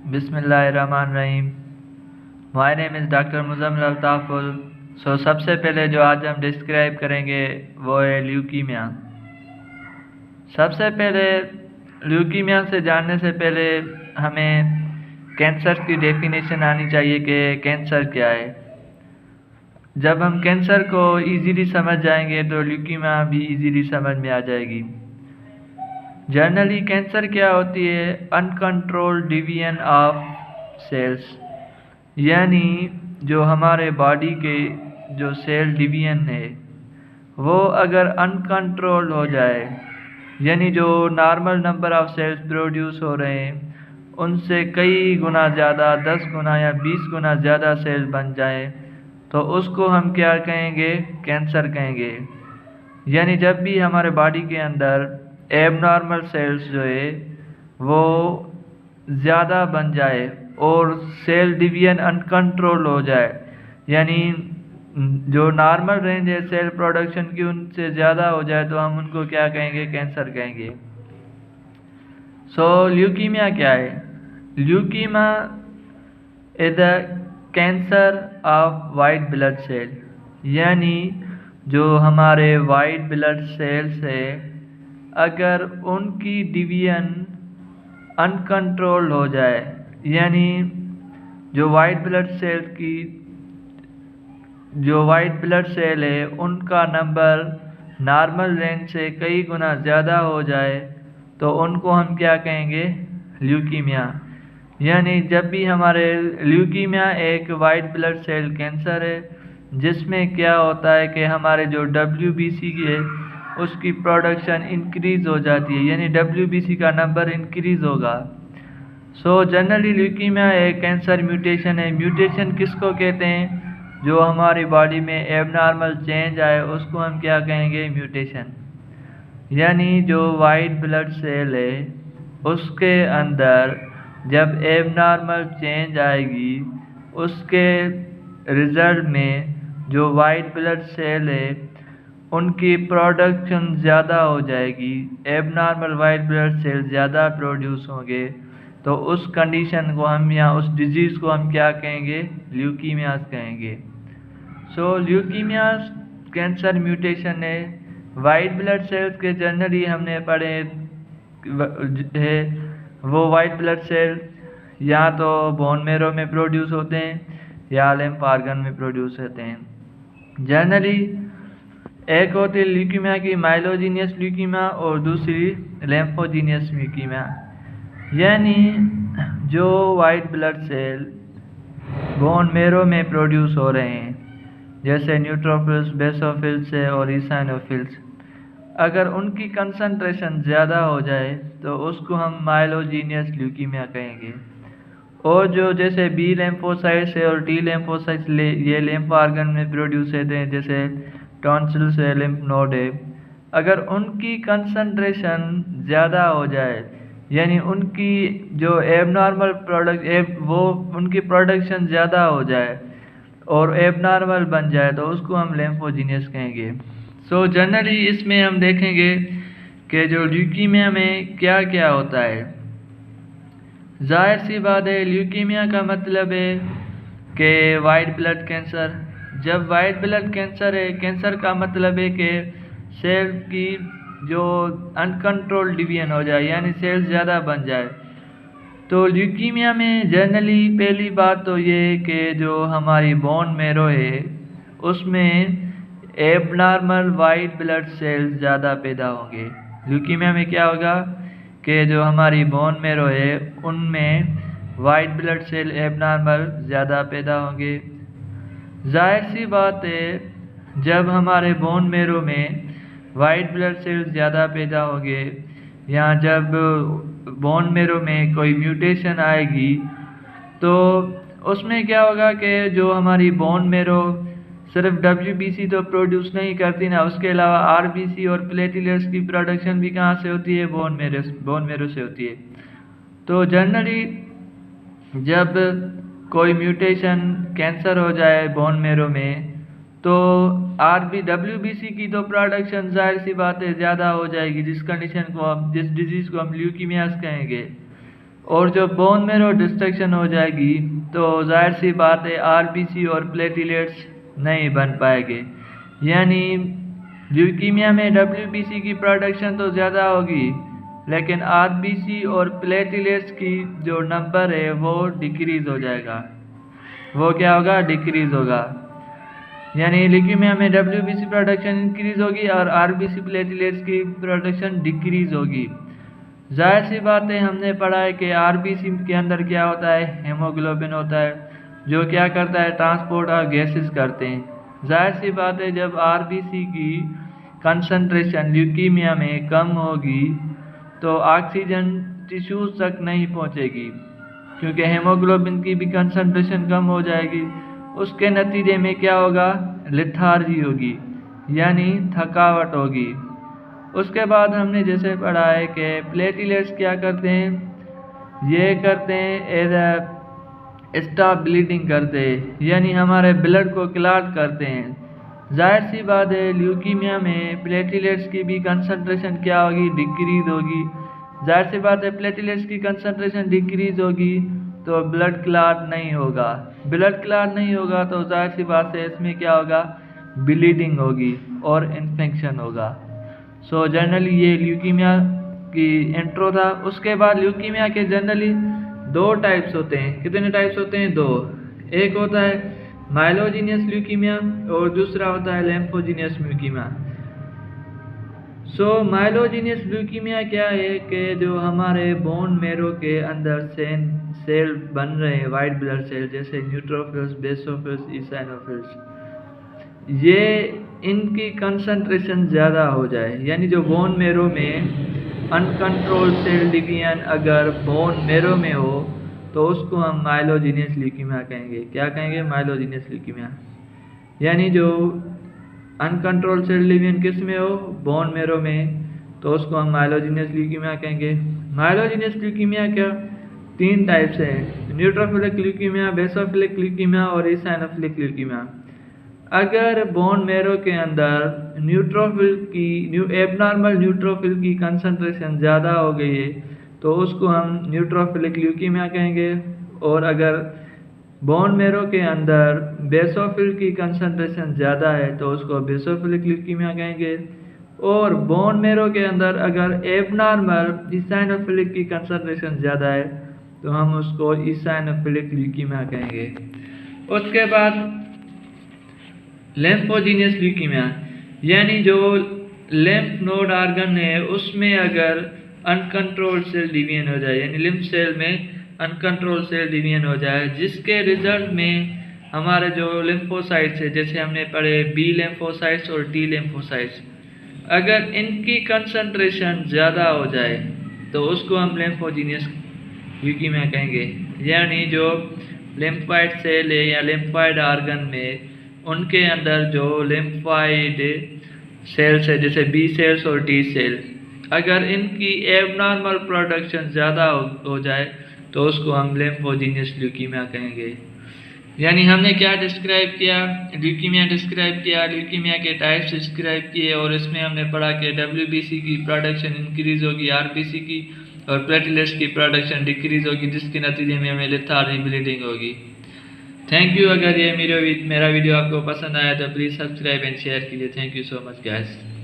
बिस्मिल्लाहिर्रहमानिर्रहीम। My name is doctor Muzammil Altaful. सबसे पहले जो आज हम डिस्क्राइब करेंगे वो है ल्यूकीमिया। सबसे पहले ल्यूकीमिया से जानने से पहले हमें कैंसर की डेफिनेशन आनी चाहिए कि कैंसर क्या है। जब हम कैंसर को इजीली समझ जाएंगे तो ल्यूकीमिया भी इजीली समझ में आ जाएगी। जनरली कैंसर क्या होती है? अनकंट्रोल्ड डिवीजन ऑफ सेल्स, यानी जो हमारे बॉडी के जो सेल डिवीजन है वो अगर अनकंट्रोल्ड हो जाए, यानी जो normal number of sales produce हो रहे हैं उनसे कई गुना ज़्यादा, 10 गुना या 20 गुना ज़्यादा सेल्स बन जाए तो उसको हम क्या कहेंगे? कैंसर कहेंगे। यानी जब भी हमारे बॉडी के अंदर एबनॉर्मल सेल्स जो है वो ज़्यादा बन जाए और सेल डिवीजन अनकंट्रोल हो जाए, यानी जो नॉर्मल रेंज है सेल प्रोडक्शन की उनसे ज़्यादा हो जाए तो हम उनको क्या कहेंगे? कैंसर कहेंगे। ल्यूकीमिया क्या है? Leukaemia is the cancer of white blood cell, यानी जो हमारे वाइट ब्लड सेल्स है अगर उनकी डिवीजन अनकंट्रोल्ड हो जाए, यानी जो वाइट ब्लड सेल है उनका नंबर नॉर्मल रेंज से कई गुना ज़्यादा हो जाए तो उनको हम क्या कहेंगे? ल्यूकीमिया। यानी जब भी हमारे ल्यूकीमिया एक वाइट ब्लड सेल कैंसर है जिसमें क्या होता है कि हमारे जो WBC है उसकी प्रोडक्शन इंक्रीज़ हो जाती है, यानी WBC का नंबर इंक्रीज़ होगा। जनरली ल्यूकीमिया एक कैंसर म्यूटेशन है। म्यूटेशन किसको कहते हैं? जो हमारी बॉडी में एबनॉर्मल चेंज आए उसको हम क्या कहेंगे? म्यूटेशन। यानी जो वाइट ब्लड सेल है उसके अंदर जब एबनॉर्मल चेंज आएगी उसके रिज़ल्ट में जो वाइट ब्लड सेल है उनकी प्रोडक्शन ज़्यादा हो जाएगी, एबनॉर्मल वाइट ब्लड सेल ज़्यादा प्रोड्यूस होंगे तो उस कंडीशन को हम या उस डिजीज़ को हम क्या कहेंगे? ल्यूकीमियास कहेंगे। ल्यूकीमियास कैंसर म्यूटेशन है। वाइट ब्लड सेल्स के जनरली हमने पढ़े है वो वाइट ब्लड सेल या तो बोन मैरो में प्रोड्यूस होते हैं या लिम्फ ऑर्गन में प्रोड्यूस होते हैं। जनरली एक होती है ल्यूकीमिया की माइलोजीनियस ल्यूकीमिया और दूसरी लिम्फोजीनियस ल्यूकीमिया, यानी जो white blood cell bone marrow में प्रोड्यूस हो रहे हैं जैसे न्यूट्रोफिल्स, बेसोफिल्स और ईसानोफिल्स, अगर उनकी कंसंट्रेशन ज़्यादा हो जाए तो उसको हम माइलोजीनियस ल्यूकीमिया कहेंगे। और जो जैसे बी लिम्फोसाइट्स है और टी लिम्फोसाइट्स ये लिम्फ ऑर्गन में प्रोड्यूस होते हैं जैसे टॉन्सिल्स है, लिम्फ नोड है, अगर उनकी कंसंट्रेशन ज़्यादा हो जाए, यानी उनकी जो एबनॉर्मल वो उनकी प्रोडक्शन ज़्यादा हो जाए और एबनॉर्मल बन जाए तो उसको हम लिम्फोजीनियस कहेंगे। जनरली इसमें हम देखेंगे कि जो ल्यूकीमिया में क्या क्या होता है। जाहिर सी बात है ल्यूकीमिया का मतलब है कि वाइट ब्लड कैंसर। जब वाइट ब्लड कैंसर है, कैंसर का मतलब है कि सेल की जो अनकंट्रोल डिवीजन हो जाए, यानी सेल ज़्यादा बन जाए। तो ल्यूकीमिया में जनरली पहली बात तो ये है कि जो हमारी बोन मैरो है उसमें एबनॉर्मल वाइट ब्लड सेल्स ज़्यादा पैदा होंगे। ल्यूकीमिया में क्या होगा कि जो हमारी बोन मैरो है उनमें वाइट ब्लड सेल एबनॉर्मल ज़्यादा पैदा होंगे। जाहिर सी बात है जब हमारे बोन मैरो में वाइट ब्लड सेल ज़्यादा पैदा होंगे या जब बोन मैरो में कोई म्यूटेशन आएगी तो उसमें क्या होगा कि जो हमारी बोन मैरो सिर्फ WBC तो प्रोड्यूस नहीं करती ना, उसके अलावा RBC और प्लेटलेट्स की प्रोडक्शन भी कहाँ से होती है? बोन मैरो से होती है। तो जनरली जब कोई म्यूटेशन कैंसर हो जाए बोन मैरो में तो WBC की तो प्रोडक्शन जाहिर सी बात है ज़्यादा हो जाएगी, जिस डिजीज़ को हम ल्यूकीमियास कहेंगे। और जो बोन मेरो डिस्ट्रक्शन हो जाएगी तो जाहिर सी बात है आरबीसी और प्लेटलेट्स नहीं बन पाएंगे। यानी ल्यूकीमिया में डब्ल्यूबीसी की प्रोडक्शन तो ज़्यादा होगी लेकिन आरबीसी और प्लेटलेट्स की जो नंबर है वो डिक्रीज़ हो जाएगा। वो क्या होगा? डिक्रीज़ होगा। यानी ल्यूकीमिया में डब्ल्यूबीसी प्रोडक्शन इंक्रीज़ होगी और आरबीसी प्लेटलेट्स की प्रोडक्शन डिक्रीज़ होगी। जाहिर सी बात है हमने पढ़ा है कि आरबीसी के अंदर क्या होता है? हेमोग्लोबिन होता है जो क्या करता है? ट्रांसपोर्ट और गैसेस करते हैं। जाहिर सी बात है जब आरबीसी की कंसंट्रेशन ल्यूकीमिया में कम होगी तो ऑक्सीजन टिश्यूज तक नहीं पहुंचेगी क्योंकि हेमोग्लोबिन की भी कंसंट्रेशन कम हो जाएगी। उसके नतीजे में क्या होगा? लेथार्जी होगी यानी थकावट होगी। उसके बाद हमने जैसे पढ़ा है कि प्लेटलेट्स क्या करते हैं? ये करते हैं एज स्टॉप ब्लीडिंग करते हैं यानी हमारे ब्लड को क्लॉट करते हैं। जाहिर सी बात है ल्यूकीमिया में प्लेटलेट्स की भी कंसंट्रेशन क्या होगी? डिक्रीज होगी। जाहिर सी बात है प्लेटलेट्स की कंसंट्रेशन डिक्रीज होगी तो ब्लड क्लॉट नहीं होगा। ब्लड क्लॉट नहीं होगा तो जाहिर सी बात है इसमें क्या होगा? ब्लीडिंग होगी और इन्फेक्शन होगा। सो जनरली ये ल्यूकीमिया की इंट्रो था। उसके बाद ल्यूकीमिया के जनरली दो टाइप्स होते हैं। कितने टाइप्स होते हैं? दो। एक होता है माइलोजीनियस ल्यूकीमिया और दूसरा होता है लिम्फोजीनियस ल्यूकीमिया। सो माइलोजीनियस ल्यूकीमिया क्या है कि जो हमारे बोन मेरो के अंदर सेल बन रहे हैं वाइट ब्लड सेल जैसे न्यूट्रोफिल्स, बेसोफिल्स, ईसाइनोफिल्स, ये इनकी कंसंट्रेशन ज़्यादा हो जाए यानी जो बोन मेरो में अनकंट्रोल्ड सेल डिवीजन अगर बोन मेरो में हो तो उसको हम माइलोजीनियस ल्यूकीमिया कहेंगे। क्या कहेंगे? माइलोजीनियस ल्यूकीमिया। यानी जो अनकंट्रोल्ड सेल डिवीजन किस में हो? बोन मेरो में, तो उसको हम माइलोजीनियस ल्यूकीमिया कहेंगे। माइलोजीनियस ल्यूकीमिया क्या? तीन टाइप से है, न्यूट्रोफिलिक ल्यूकीमिया, बेसोफिलिक ल्यूकीमिया और ईसाइनोफिलिक ल्यूकीमिया। अगर बोन मेरो के अंदर न्यूट्रोफिल की एबनॉर्मल न्यूट्रोफिल की कंसंट्रेशन ज़्यादा हो गई है तो उसको हम न्यूट्रोफिलिक ल्यूकीमिया कहेंगे। और अगर बोन मेरो के अंदर बेसोफिल की कंसंट्रेशन ज़्यादा है तो उसको बेसोफिलिक ल्यूकीमिया कहेंगे। और बोन मेरो के अंदर अगर एबनॉर्मल ईसाइनोफिलिक की कंसंट्रेशन ज़्यादा है तो हम उसको ईसाइनोफिलिक ल्यूकीमिया कहेंगे। उसके बाद लिम्फोजीनियस ल्यूकीमिया यानी जो लिम्फ नोड ऑर्गन है उसमें अगर अनकंट्रोल्ड सेल डिवीजन हो जाए यानी लिम्फ सेल में अनकंट्रोल्ड सेल डिवीजन हो जाए जिसके रिजल्ट में हमारे जो लिम्फोसाइट्स है जैसे हमने पढ़े बी लिम्फोसाइट्स और टी लिम्फोसाइट्स, अगर इनकी कंसंट्रेशन ज़्यादा हो जाए तो उसको हम लिम्फोजीनियस ल्यूकीमिया कहेंगे। यानी जो लिम्फाइड सेल है या लिम्फाइड ऑर्गन में उनके अंदर जो लिम्फाइड सेल्स है जैसे बी सेल्स और टी सेल, अगर इनकी एबनॉर्मल प्रोडक्शन ज़्यादा हो जाए तो उसको हम लिम्फोजीनियस ल्यूकीमिया कहेंगे। यानी हमने क्या डिस्क्राइब किया? ल्यूकीमिया डिस्क्राइब किया, ल्यूकीमिया के टाइप्स डिस्क्राइब किए और इसमें हमने पढ़ा कि डब्ल्यूबीसी की प्रोडक्शन इंक्रीज होगी, आरबीसी की और प्लेटलेट्स की प्रोडक्शन डिक्रीज होगी जिसके नतीजे में हमें लेथार्जी ब्लीडिंग होगी। Thank you. अगर ये मेरा वीडियो आपको पसंद आया तो प्लीज़ सब्सक्राइब एंड शेयर कीजिए। Thank you so much guys.